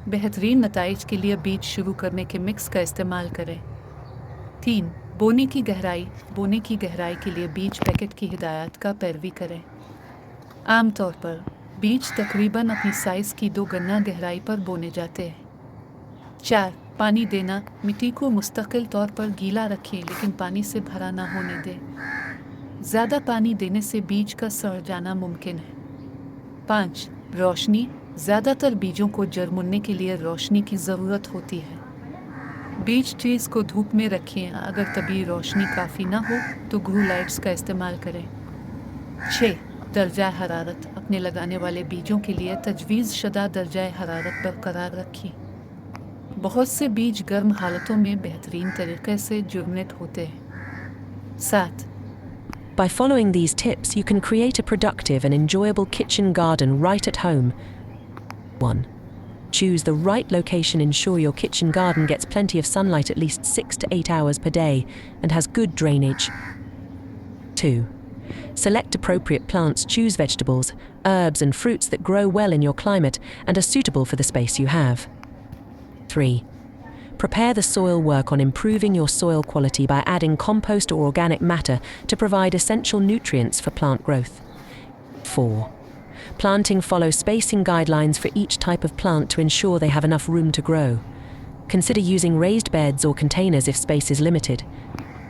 बेहतरीन नताइज के लिए बीज शुरू करने के मिक्स का इस्तेमाल करें। 3. बोने की गहराई। बोने की गहराई के लिए बीज पैकेट की हिदायत का पैरवी करें। आमतौर पर बीज तकरीबन अपनी साइज़ की 2 गन्ना गहराई पर बोने जाते हैं। 4. पानी देना। मिट्टी को मुस्तकिल तौर पर गीला रखें लेकिन पानी से भरा ना होने दें। ज़्यादा पानी देने से बीज का सड़ जाना मुमकिन है। 5. रोशनी। ज़्यादातर बीजों को जर्मने के लिए रोशनी की ज़रूरत होती है। बीज ट्रीज को धूप में रखें। अगर तभी रोशनी काफ़ी ना हो तो ग्रू लाइट्स का इस्तेमाल करें। 6. दर्जा हरारत। अपने लगाने वाले बीजों के लिए तजवीज़ शुदा दर्जा हरारत बरकरार रखें। बहुत से बीज गर्म हालतों में बेहतरीन तरीके से जर्मिनेट होते हैं। 7. By following these tips, you can create a productive and enjoyable kitchen garden right at home. 1. Choose the right location. Ensure your kitchen garden gets plenty of sunlight at least 6 to 8 hours per day and has good drainage. 2. Select appropriate plants. Choose vegetables, herbs and fruits that grow well in your climate and are suitable for the space you have. 3. Prepare the soil. Work on improving your soil quality by adding compost or organic matter to provide essential nutrients for plant growth. 4. Planting. Follow spacing guidelines for each type of plant to ensure they have enough room to grow. Consider using raised beds or containers if space is limited.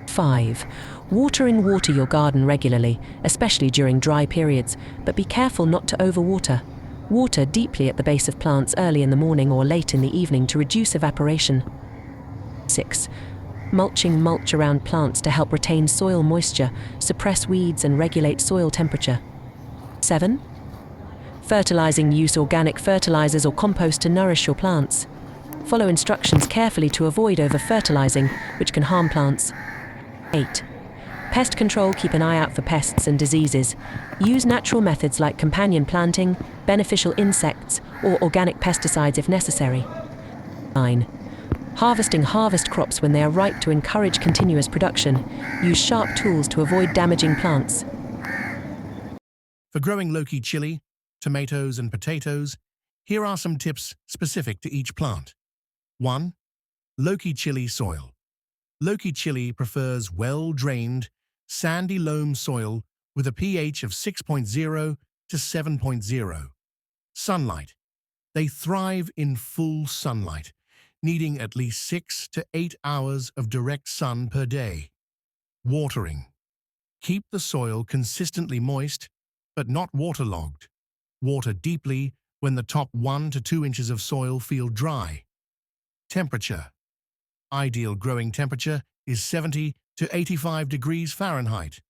5. Watering. Water your garden regularly, especially during dry periods, but be careful not to overwater. Water deeply at the base of plants early in the morning or late in the evening to reduce evaporation. 6. Mulching. Mulch around plants to help retain soil moisture, suppress weeds and regulate soil temperature. 7. Fertilizing. Use organic fertilizers or compost to nourish your plants. Follow instructions carefully to avoid over-fertilizing, which can harm plants. 8. Pest control. Keep an eye out for pests and diseases. Use natural methods like companion planting, beneficial insects, or organic pesticides if necessary. 9. Harvesting. Harvest crops when they are ripe to encourage continuous production. Use sharp tools to avoid damaging plants. For growing low-key chili, tomatoes and potatoes, here are some tips specific to each plant. 1. Low-key chili soil. Low-key chili prefers well-drained, sandy loam soil with a pH of 6.0 to 7.0. Sunlight. They thrive in full sunlight, needing at least 6 to 8 hours of direct sun per day. Watering. Keep the soil consistently moist, but not waterlogged. Water deeply when the top 1 to 2 inches of soil feel dry. Temperature. Ideal growing temperature is 70 to 85 degrees Fahrenheit,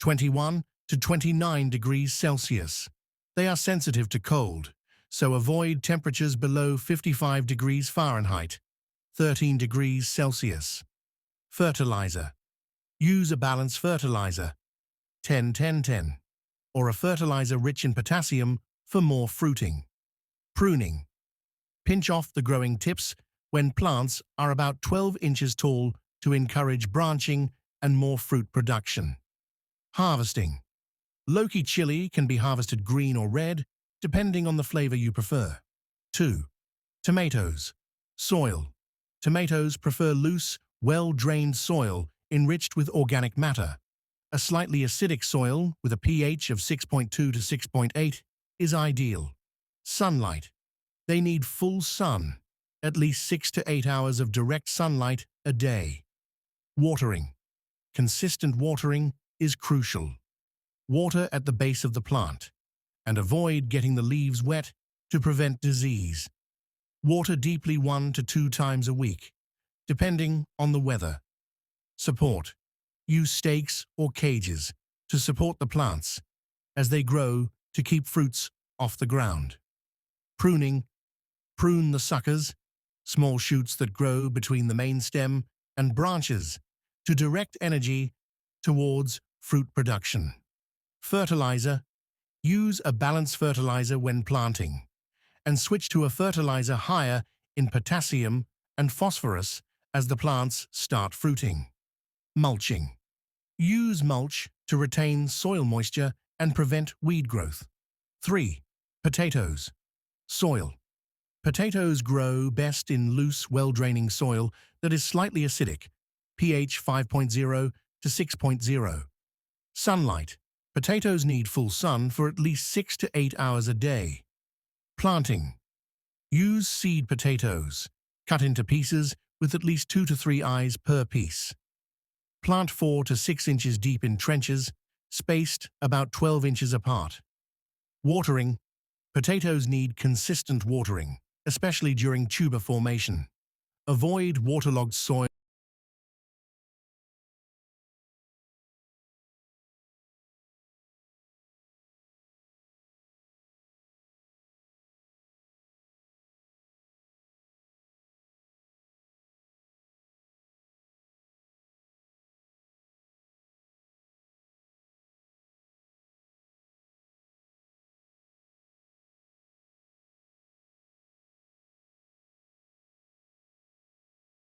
21 to 29 degrees Celsius. They are sensitive to cold, so avoid temperatures below 55 degrees Fahrenheit, 13 degrees Celsius. Fertilizer. Use a balanced fertilizer, 10-10-10, or a fertilizer rich in potassium for more fruiting. Pruning. Pinch off the growing tips when plants are about 12 inches tall to encourage branching and more fruit production. Harvesting. Low-key chili can be harvested green or red, depending on the flavor you prefer. 2. Tomatoes. Soil. Tomatoes prefer loose, well-drained soil enriched with organic matter. A slightly acidic soil with a pH of 6.2 to 6.8 is ideal. Sunlight. They need full sun, at least 6 to 8 hours of direct sunlight a day. Watering. Consistent watering is crucial. Water at the base of the plant, and avoid getting the leaves wet to prevent disease. Water deeply 1 to 2 times a week, depending on the weather. Support. Use stakes or cages to support the plants as they grow to keep fruits off the ground. Pruning. Prune the suckers, small shoots that grow between the main stem and branches, to direct energy towards fruit production. Fertilizer. Use a balanced fertilizer when planting, and switch to a fertilizer higher in potassium and phosphorus as the plants start fruiting. Mulching. Use mulch to retain soil moisture and prevent weed growth. 3. Potatoes. Soil. Potatoes grow best in loose, well-draining soil that is slightly acidic, pH 5.0 to 6.0. Sunlight. Potatoes need full sun for at least 6 to 8 hours a day. Planting. Use seed potatoes, cut into pieces with at least 2 to 3 eyes per piece. Plant 4 to 6 inches deep in trenches, spaced about 12 inches apart. Watering. Potatoes need consistent watering, especially during tuber formation. Avoid waterlogged soil